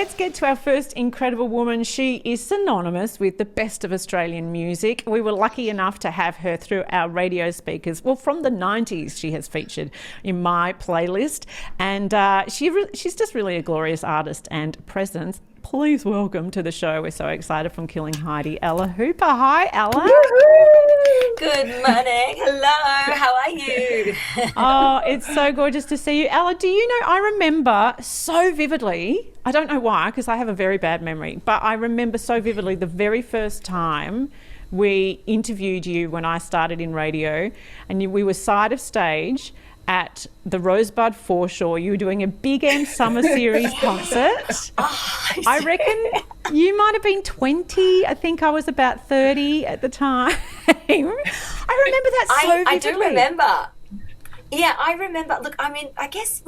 let's get to our first incredible woman. She is synonymous with the best of Australian music. We were lucky enough to have her through our radio speakers. Well, from the 90s, she has featured in my playlist. And she's just really a glorious artist and presence. Please welcome to the show. We're so excited, from Killing Heidi, Ella Hooper. Hi, Ella. Woo-hoo! Good morning. Hello. How are you? Oh, it's so gorgeous to see you. Ella, do you know, I remember so vividly, I don't know why, because I have a very bad memory, but I remember so vividly the very first time we interviewed you when I started in radio, and we were side of stage at the Rosebud Foreshore. You were doing a Big End Summer Series concert. I reckon you might have been 20. I think I was about 30 at the time. I remember that so vividly. I do remember. Yeah, I remember. Look, I mean, I guess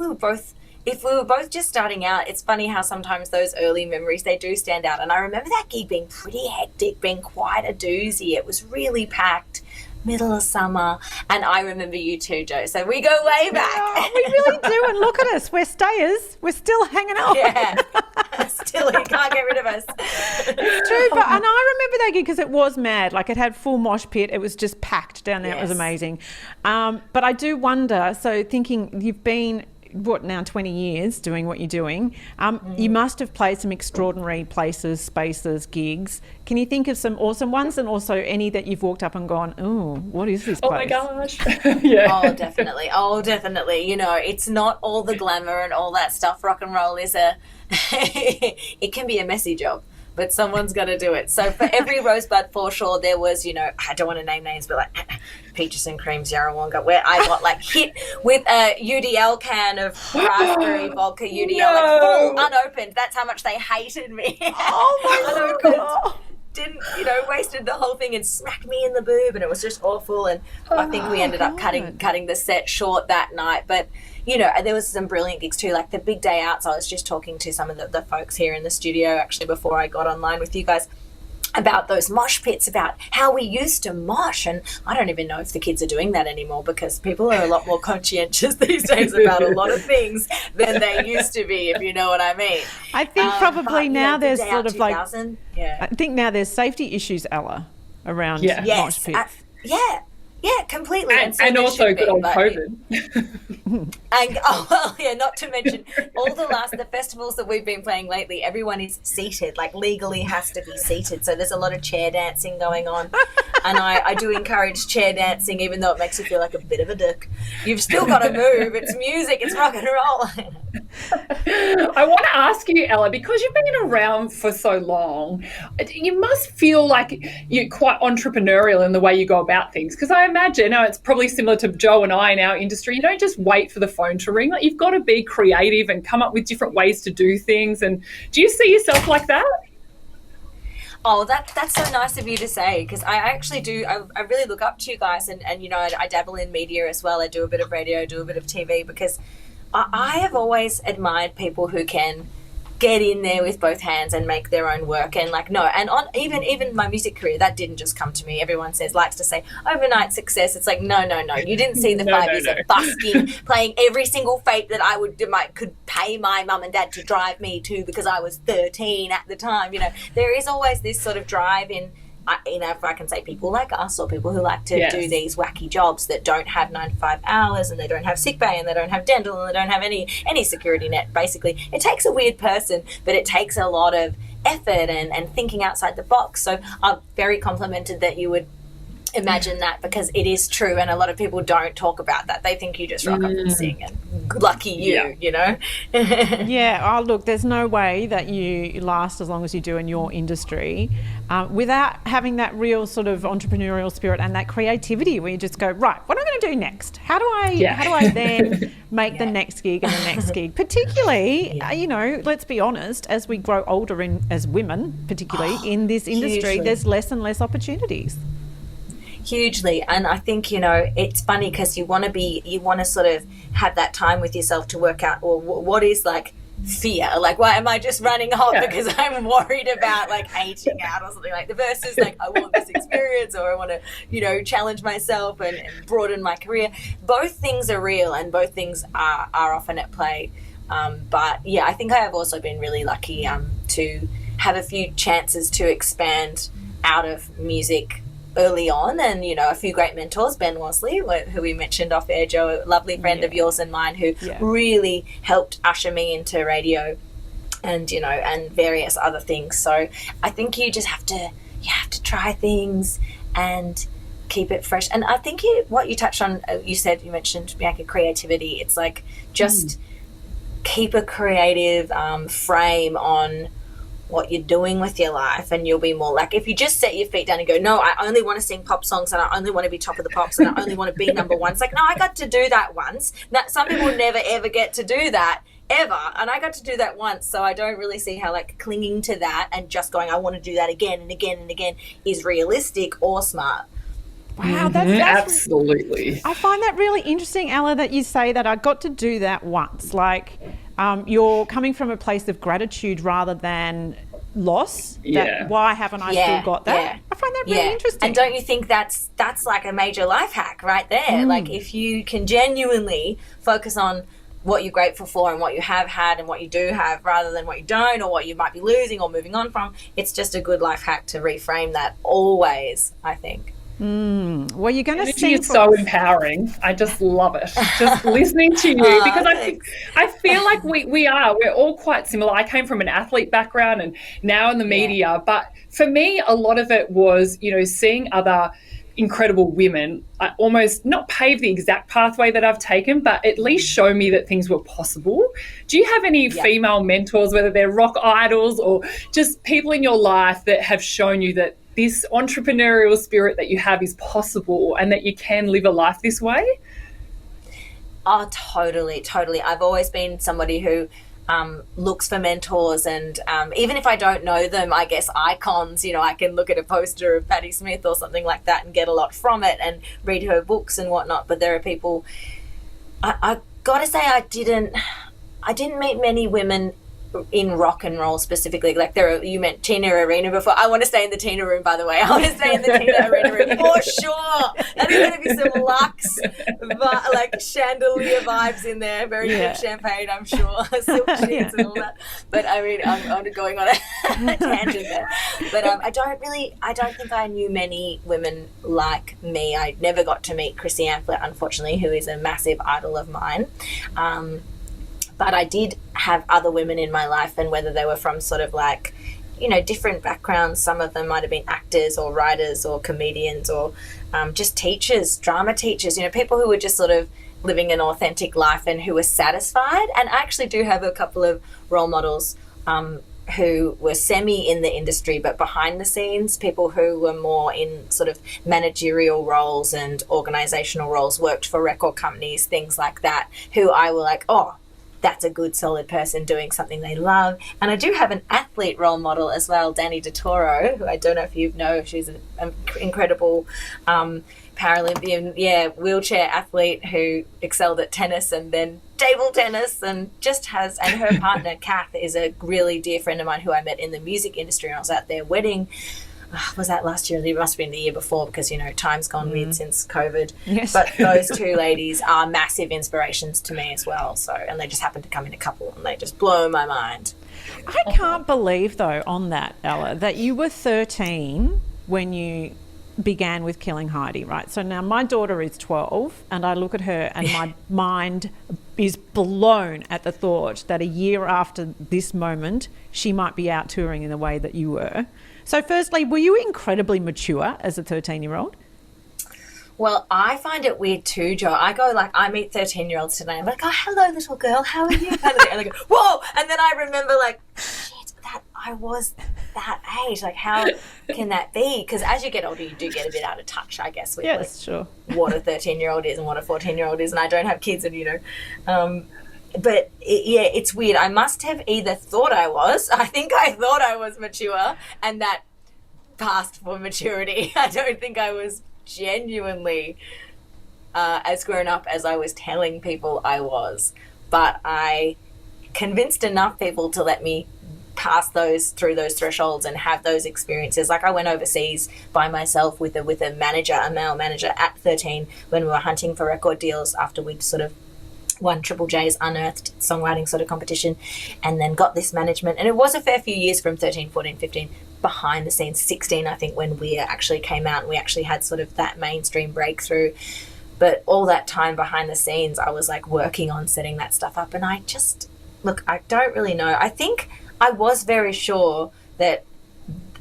if we were both just starting out, it's funny how sometimes those early memories, they do stand out. And I remember that gig being pretty hectic, being quite a doozy. It was really packed. Middle of summer, and I remember you too, Jo. So we go way back. Oh, we really do, and look at us. We're stayers. We're still hanging out. Yeah, still, you can't get rid of us. It's true, and I remember that gig because it was mad. Like, it had full mosh pit. It was just packed down there. Yes. It was amazing. But I do wonder, so thinking you've been, what, now 20 years doing what you're doing, you must have played some extraordinary places, spaces, gigs. Can you think of some awesome ones, and also any that you've walked up and gone, oh, what is this place? Oh my gosh. Yeah. Oh, definitely. You know, it's not all the glamour and all that stuff. Rock and roll is it can be a messy job, but someone's got to do it. So for every Rosebud Foreshore, there was, you know, I don't want to name names, but like Peaches and Creams, Yarrawonga, where I got like hit with a UDL can of raspberry vodka UDL, like full unopened. That's how much they hated me. Oh my God. Didn't, you know, wasted the whole thing and smacked me in the boob, and it was just awful. And I think we ended up cutting the set short that night. But, you know, there was some brilliant gigs too, like the Big Day Outs. I was just talking to some of the folks here in the studio actually before I got online with you guys about those mosh pits, about how we used to mosh. And I don't even know if the kids are doing that anymore, because people are a lot more conscientious these days about a lot of things than they used to be, if you know what I mean. I think probably now there's sort of like, yeah. I think now there's safety issues, Ella, around mosh pits. Yeah, completely. And also good old COVID. And not to mention all the festivals that we've been playing lately, everyone is seated, like legally has to be seated. So there's a lot of chair dancing going on. And I do encourage chair dancing, even though it makes you feel like a bit of a dick. You've still got to move. It's music. It's rock and roll. I want to ask you, Ella, because you've been around for so long, you must feel like you're quite entrepreneurial in the way you go about things. Because I imagine, it's probably similar to Jo and I in our industry, you don't just wait for the phone to ring. Like, you've got to be creative and come up with different ways to do things. And do you see yourself like that? Oh, that's so nice of you to say, because I actually do. I really look up to you guys, and you know, I dabble in media as well. I do a bit of radio, do a bit of TV, because I have always admired people who can get in there with both hands and make their own work. And like, no, and on even my music career, that didn't just come to me. Everyone likes to say overnight success. It's like, no, you didn't see the 5 years of busking, playing every single fete that could pay my mum and dad to drive me to, because I was 13 at the time. You know, there is always this sort of drive in, you know, if I can say people like us, or people who like to do these wacky jobs that don't have 9 to 5 hours, and they don't have sick pay, and they don't have dental, and they don't have any security net. Basically, it takes a weird person, but it takes a lot of effort and thinking outside the box. So I'm very complimented that you would imagine that, because it is true, and a lot of people don't talk about that. They think you just rock up and sing, and lucky you, you know. Yeah. Oh, look, there's no way that you last as long as you do in your industry without having that real sort of entrepreneurial spirit and that creativity, where you just go, right, what am I going to do next? How do I then make the next gig and the next gig? Particularly, you know, let's be honest, as we grow older as women, particularly in this industry, there's less and less opportunities. Hugely. And I think, you know, it's funny, because you want to sort of have that time with yourself to work out, well, what is like fear? Like, why am I just running hot because I'm worried about like aging out or something? Like, the versus like, I want this experience, or I want to, you know, challenge myself and broaden my career. Both things are real, and both things are often at play. But yeah, I think I have also been really lucky to have a few chances to expand out of music early on, and a few great mentors. Ben Worsley, who we mentioned off air, Joe, a lovely friend of yours and mine, who really helped usher me into radio and and various other things. So I think you just have to try things and keep it fresh. And I think what you touched on, you mentioned, Bianca, creativity. It's like just keep a creative frame on what you're doing with your life, and you'll be more like, if you just set your feet down and go, no, I only want to sing pop songs, and I only want to be top of the pops, and I only want to be number one. It's like, no, I got to do that once. Now, some people never ever get to do that ever, and I got to do that once. So I don't really see how like clinging to that and just going, I want to do that again and again and again is realistic or smart. Wow, that's absolutely. I find that really interesting, Ella, that you say that I got to do that once. Like, you're coming from a place of gratitude rather than loss. Why haven't I still got that? Yeah. I find that really interesting. And don't you think that's like a major life hack right there? Like, if you can genuinely focus on what you're grateful for and what you have had and what you do have, rather than what you don't or what you might be losing or moving on from, it's just a good life hack to reframe that always, I think. Well, you're going to see. It's so empowering. I just love it. Just listening to you, because I feel like we're all quite similar. I came from an athlete background and now in the media, but for me, a lot of it was, seeing other incredible women almost not pave the exact pathway that I've taken, but at least show me that things were possible. Do you have any female mentors, whether they're rock idols or just people in your life that have shown you that this entrepreneurial spirit that you have is possible and that you can live a life this way? Oh, totally. I've always been somebody who looks for mentors, and even if I don't know them, I guess icons, I can look at a poster of Patti Smith or something like that and get a lot from it and read her books and whatnot. But there are people, I got to say, I didn't meet many women in rock and roll specifically. Like you meant Tina Arena before. I want to stay in the Tina room, by the way. I want to stay in the Tina Arena room for sure. That is going to be some luxe, like chandelier vibes in there. Very good champagne, I'm sure. Silk sheets and all that. But I mean, I'm going on a tangent there. But I don't think I knew many women like me. I never got to meet Chrissy Amphlett, unfortunately, who is a massive idol of mine. But I did have other women in my life, and whether they were from sort of like, different backgrounds, some of them might have been actors or writers or comedians or just teachers, drama teachers, people who were just sort of living an authentic life and who were satisfied. And I actually do have a couple of role models who were semi in the industry but behind the scenes, people who were more in sort of managerial roles and organizational roles, worked for record companies, things like that, who I were like, oh, that's a good, solid person doing something they love. And I do have an athlete role model as well, Danny DeToro, who I don't know if you know. She's an incredible Paralympian, wheelchair athlete who excelled at tennis and then table tennis, and just has, and her partner, Kath, is a really dear friend of mine who I met in the music industry. And I was at their wedding. Was that last year? It must have been the year before, because time's gone weird since COVID. Yes. But those two ladies are massive inspirations to me as well. So, and they just happen to come in a couple, and they just blow my mind. I can't believe, though, on that, Ella, that you were 13 when you began with Killing Heidi, right? So now my daughter is 12, and I look at her and my mind is blown at the thought that a year after this moment, she might be out touring in the way that you were. So firstly, were you incredibly mature as a 13-year-old? Well, I find it weird too, Jo. I meet 13-year-olds today. I'm like, oh, hello, little girl. How are you? And they go, whoa. And then I remember like, shit, that I was that age. Like, how can that be? Because as you get older, you do get a bit out of touch, I guess, with what a 13-year-old is and what a 14-year-old is. And I don't have kids, and but it's weird. I must have either thought I think I thought I was mature, and that passed for maturity. I don't think I was genuinely as grown up as I was telling people I was, but I convinced enough people to let me pass through those thresholds and have those experiences. Like, I went overseas by myself with a manager, a male manager, at 13 when we were hunting for record deals after we'd sort of won Triple J's Unearthed songwriting sort of competition, and then got this management. And it was a fair few years from 13, 14, 15, behind the scenes, 16, I think, when we actually came out and we actually had sort of that mainstream breakthrough. But all that time behind the scenes, I was like working on setting that stuff up. And I just, look, I don't really know. I think I was very sure that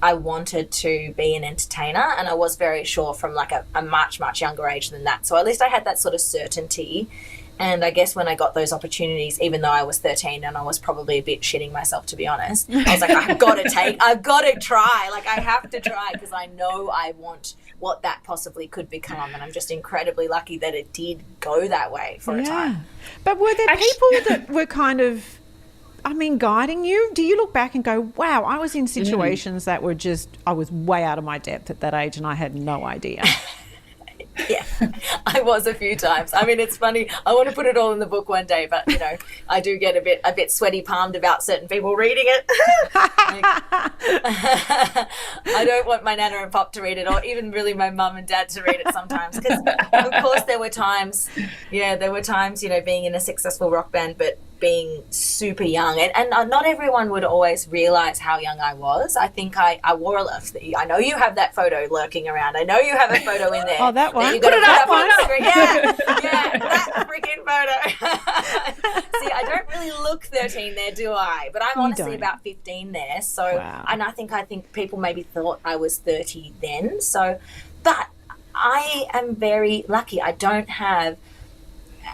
I wanted to be an entertainer, and I was very sure from like a much, much younger age than that. So at least I had that sort of certainty. And I guess when I got those opportunities, even though I was 13 and I was probably a bit shitting myself, to be honest, I was like, I've got to try. Like, I have to try, because I know I want what that possibly could become. And I'm just incredibly lucky that it did go that way for a time. But were there people that were kind of, guiding you? Do you look back and go, wow, I was in situations that were just, I was way out of my depth at that age and I had no idea? Yeah, I was a few times. I mean, it's funny. I want to put it all in the book one day, but I do get a bit sweaty palmed about certain people reading it. I don't want my nana and pop to read it, or even really my mum and dad to read it sometimes. Because of course there were times, being in a successful rock band, but being super young, and not everyone would always realize how young I was. I think I wore I know you have that photo lurking around. I know you have a photo in there. Oh, that one. That put it up on the screen. Yeah, that freaking photo. See, I don't really look 13 there, do I? But I'm honestly about 15 there. So, wow. And I think people maybe thought I was 30 then. So, but I am very lucky. I don't have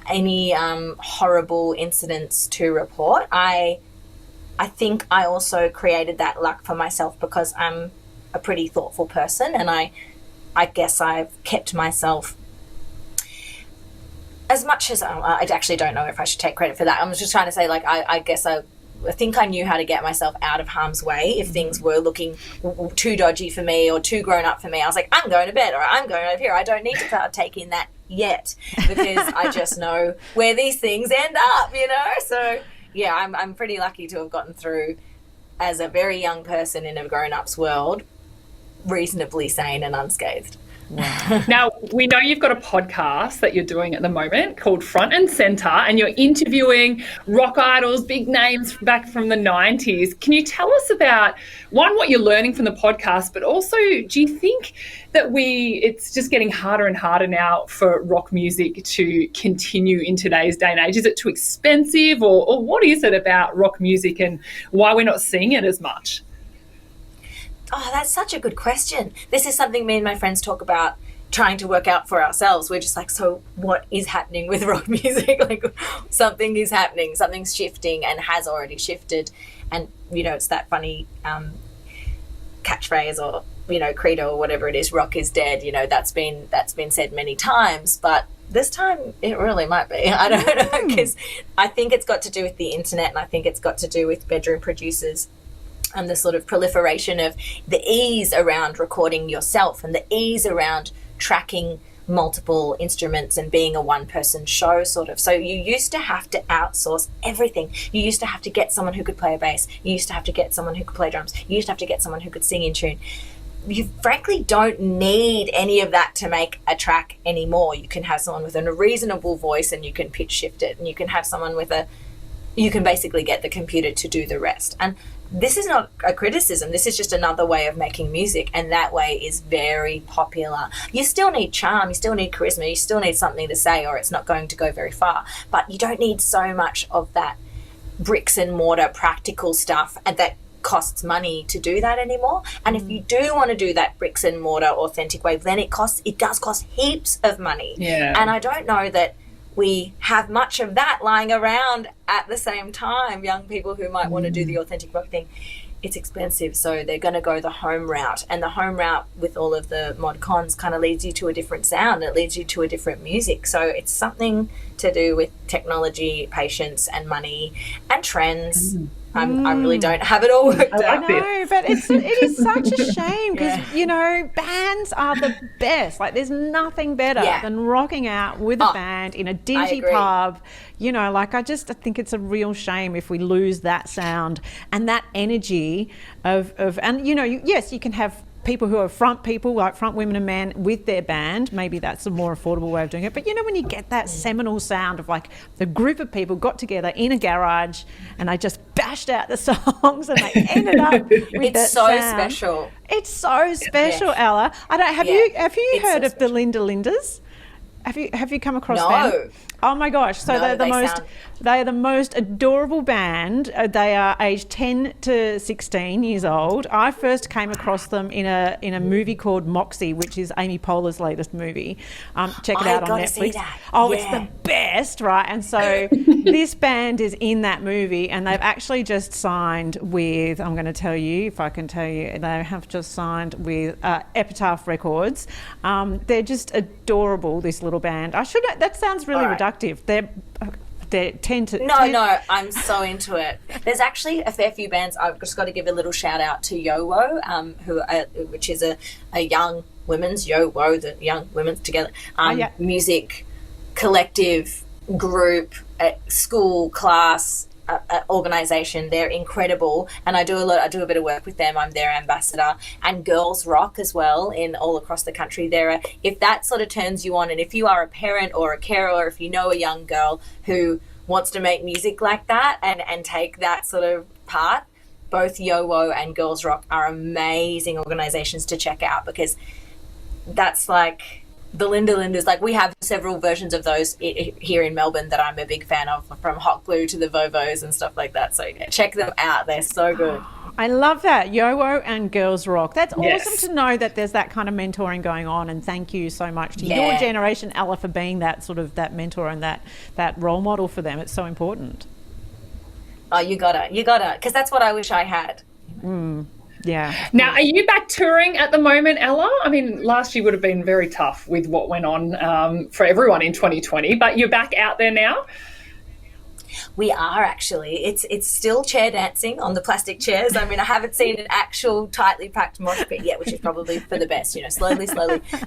any horrible incidents to report. I think I also created that luck for myself because I'm a pretty thoughtful person, and I guess I've kept myself, as much as I actually don't know if I should take credit for that. I'm just trying to say, like, I guess I think I knew how to get myself out of harm's way if things were looking too dodgy for me or too grown up for me. I was like, I'm going to bed, or I'm going over here. I don't need to partake in that yet, because I just know where these things end up, So yeah, I'm pretty lucky to have gotten through as a very young person in a grown-up's world, reasonably sane and unscathed. Wow. Now, we know you've got a podcast that you're doing at the moment called Front and Center, and you're interviewing rock idols, big names back from the 90s. Can you tell us about, one, what you're learning from the podcast, but also, do you think that it's just getting harder and harder now for rock music to continue in today's day and age? Is it too expensive, or what is it about rock music and why we're not seeing it as much? Oh, that's such a good question. This is something me and my friends talk about trying to work out for ourselves. We're just like, so what is happening with rock music? Like, something is happening, something's shifting and has already shifted. And, it's that funny catchphrase or, credo or whatever it is, rock is dead. That's been said many times, but this time it really might be. I don't know, because I think it's got to do with the internet, and I think it's got to do with bedroom producers and the sort of proliferation of the ease around recording yourself and the ease around tracking multiple instruments and being a one-person show sort of. So you used to have to outsource everything. You used to have to get someone who could play a bass. You used to have to get someone who could play drums. You used to have to get someone who could sing in tune. You frankly don't need any of that to make a track anymore. You can have someone with a reasonable voice and you can pitch shift it, and you can have someone you can basically get the computer to do the rest. And this is not a criticism. This is just another way of making music, and that way is very popular. You still need charm, you still need charisma, you still need something to say, or it's not going to go very far. But you don't need so much of that bricks and mortar practical stuff, and that costs money to do that anymore. And if you do want to do that bricks and mortar authentic way, then it does cost heaps of money. Yeah. And I don't know that we have much of that lying around at the same time. Young people who might want to do the authentic rock thing, it's expensive, so they're going to go the home route. And the home route with all of the mod cons kind of leads you to a different sound. It leads you to a different music. So it's something to do with technology, patience, and money, and trends. I really don't have it all worked out. I know, but it is such a shame because, bands are the best. Like, there's nothing better than rocking out with a band in a dingy pub. I think it's a real shame if we lose that sound and that energy of yes, you can have people who are front people, like front women and men with their band. Maybe that's a more affordable way of doing it. But you know, when you get that seminal sound of like the group of people got together in a garage and they just bashed out the songs and they ended up with It's that so sound. special. It's so special, Yeah. Ella. I don't have Yeah. you It's heard so of the Linda Lindas? Have you come across No. them? Oh my gosh! So No, they're they they're the most adorable band. They are aged 10 to 16 years old. I first came across them in a movie called Moxie, which is Amy Poehler's latest movie. Check it out on gotta Netflix. see that. Oh, Yeah. it's the best, right? And so this band is in that movie, and they've actually just signed with. I'm going to tell you if I can tell you. They have just signed with Epitaph Records. They're just adorable. This little band. That sounds really All right. reductive. They're 10 to No, 10 no, I'm so into it. There's actually a fair few bands. I've just got to give a little shout out to Yo-Wo, which is a young women's Yo-Wo, the young women's together yeah. music collective group, school class. Organization. They're incredible, and I do a bit of work with them. I'm their ambassador. And Girls Rock as well, in all across the country. If that sort of turns you on, and if you are a parent or a carer, or if you know a young girl who wants to make music like that and take that sort of part, both Yo-Wo and Girls Rock are amazing organizations to check out, because that's like the Linda Lindas. Like, we have several versions of those here in Melbourne that I'm a big fan of, from Hot Glue to the Vovos and stuff like that. So check them out. They're so good. I love that. Yo-Wo and Girls Rock. That's Yes. awesome to know that there's that kind of mentoring going on, and thank you so much to Yeah. your generation, Ella, for being that sort of that mentor and that role model for them. It's so important. Oh, you gotta, because that's what I wish I had. Yeah. Now, are you back touring at the moment, Ella? I mean, last year would have been very tough with what went on for everyone in 2020, but you're back out there now? We are actually. It's still chair dancing on the plastic chairs. I mean, I haven't seen an actual tightly packed mosh pit yet, which is probably for the best, slowly.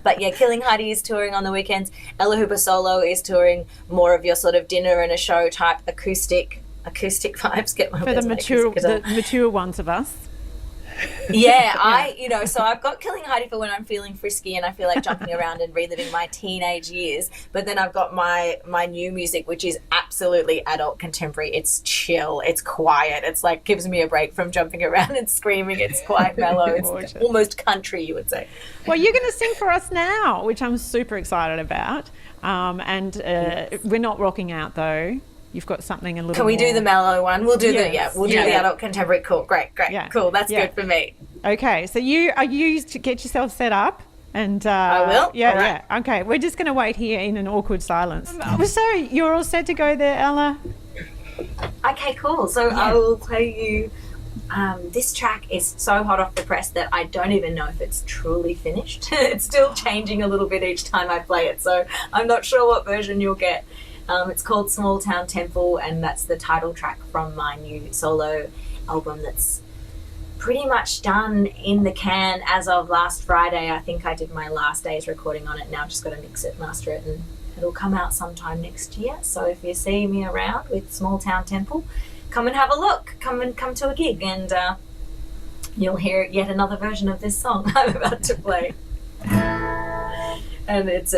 But yeah, Killing Heidi is touring on the weekends. Ella Hooper Solo is touring more of your sort of dinner and a show type acoustic vibes. Get my For the mature ones of us. Yeah, so I've got Killing Heidi for when I'm feeling frisky and I feel like jumping around and reliving my teenage years. But then I've got my new music, which is absolutely adult contemporary. It's chill, it's quiet, it's like gives me a break from jumping around and screaming. It's quite mellow. It's almost country, you would say. Well, you're going to sing for us now, which I'm super excited about. We're not rocking out though. You've got something a little. Can we do the mellow one? We'll do do the Yeah. adult contemporary. Cool, great, Yeah. cool. That's Yeah. good for me. Okay, so you to get yourself set up, and I will. Yeah, All right. yeah. Okay, we're just going to wait here in an awkward silence. So you're all set to go there, Ella? Okay, cool. So I will play you. This track is so hot off the press that I don't even know if it's truly finished. It's still changing a little bit each time I play it, so I'm not sure what version you'll get. It's called Small Town Temple, and that's the title track from my new solo album that's pretty much done in the can as of last Friday. I think I did my last day's recording on it. Now I've just got to mix it, master it, and it'll come out sometime next year. So if you see me around with Small Town Temple, come and have a look. Come to a gig, and you'll hear yet another version of this song I'm about to play. And it's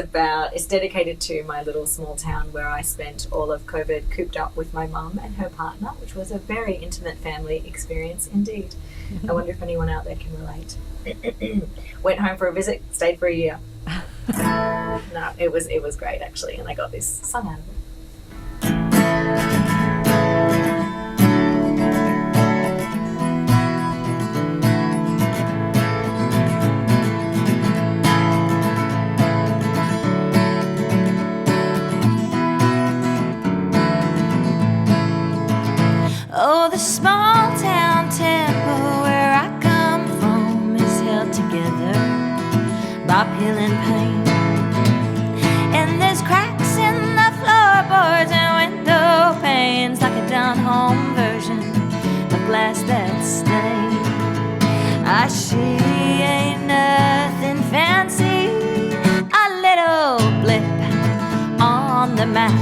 dedicated to my little small town where I spent all of COVID cooped up with my mum and her partner, which was a very intimate family experience indeed. I wonder if anyone out there can relate. Went home for a visit, stayed for a year. No, it was great actually, and I got this song out of it. Oh, the small town temple where I come from is held together by peel and paint. And there's cracks in the floorboards and window panes, like a down-home version of glass that's stained. She ain't nothing fancy, a little blip on the map,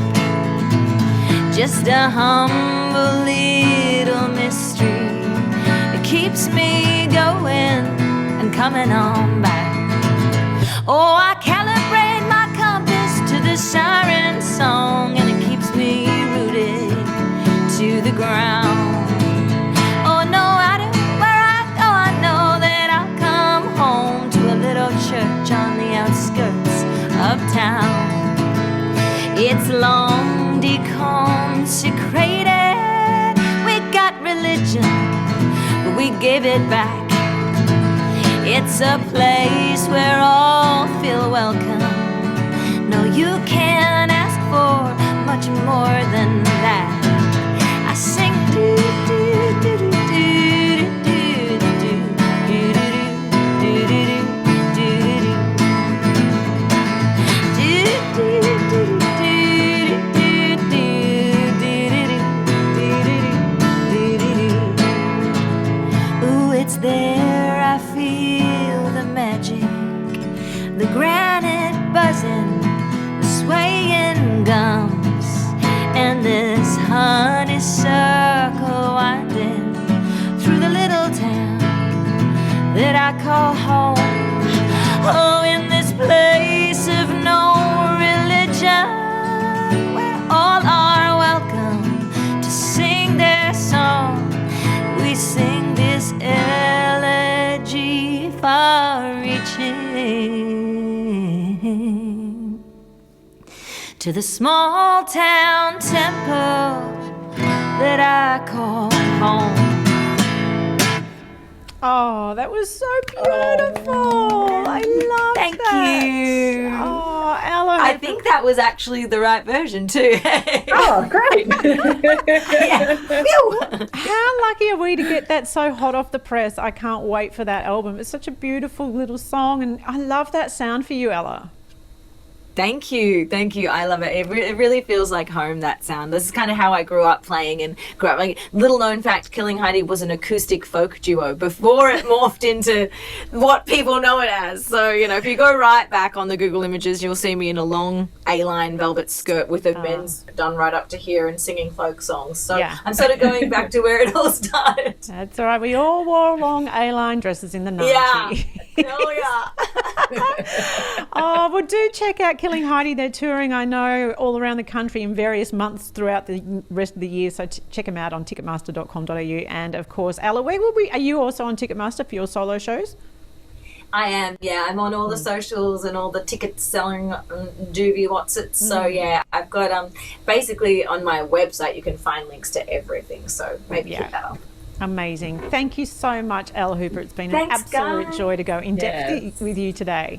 just a humble little mystery. It keeps me going and coming on back. Oh, I calibrate my compass to the siren song, and it keeps me rooted to the ground. Oh, no matter where I go, I know that I'll come home to a little church on the outskirts of town. It's long deconsecrated. We got religion, but we gave it back. It's a place where all feel welcome. No, you can't ask for much more than that. I sing do do do do do do do do do. Ooh, it's there I feel the magic, the granite buzzing, the swaying gums, and this honeysuckle winding through the little town that I call home. Oh, in this place of no religion, where all are welcome to sing their song, we sing this elegy far-reaching to the small town temple that I call home. Oh, that was so beautiful. I love Thank that. you. Oh, Ella. I think that was actually the right version too. Oh, great. Yeah. Phew. How lucky are we to get that so hot off the press? I can't wait for that album. It's such a beautiful little song, and I love that sound for you, Ella. Thank you. I love it. It really feels like home, that sound. This is kind of how I grew up playing and grew up. Like, little known fact, Killing Heidi was an acoustic folk duo before it morphed into what people know it as. So, you know, if you go right back on the Google images, you'll see me in a long A-line velvet skirt with a men's done right up to here and singing folk songs. So Yeah. I'm sort of going back to where it all started. That's all right. We all wore long A-line dresses in the 90s. Yeah. Oh, yeah. Oh, well, do check out Killing Heidi. They're touring, I know, all around the country in various months throughout the rest of the year. So check them out on ticketmaster.com.au. And, of course, Ella, where will we? Are you also on Ticketmaster for your solo shows? I am, yeah. I'm on all the socials and all the ticket selling doobie what's it. So yeah, I've got basically on my website you can find links to everything. So maybe keep that up. Amazing. Thank you so much, Ella Hooper. It's been Thanks, an absolute guys. joy to go in depth Yes. with you today.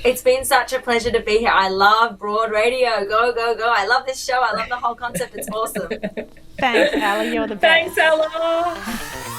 It's been such a pleasure to be here. I love broad radio. Go, go, go. I love this show. I love the whole concept. It's awesome. Thanks, Ella. You're the best. Thanks, Ella.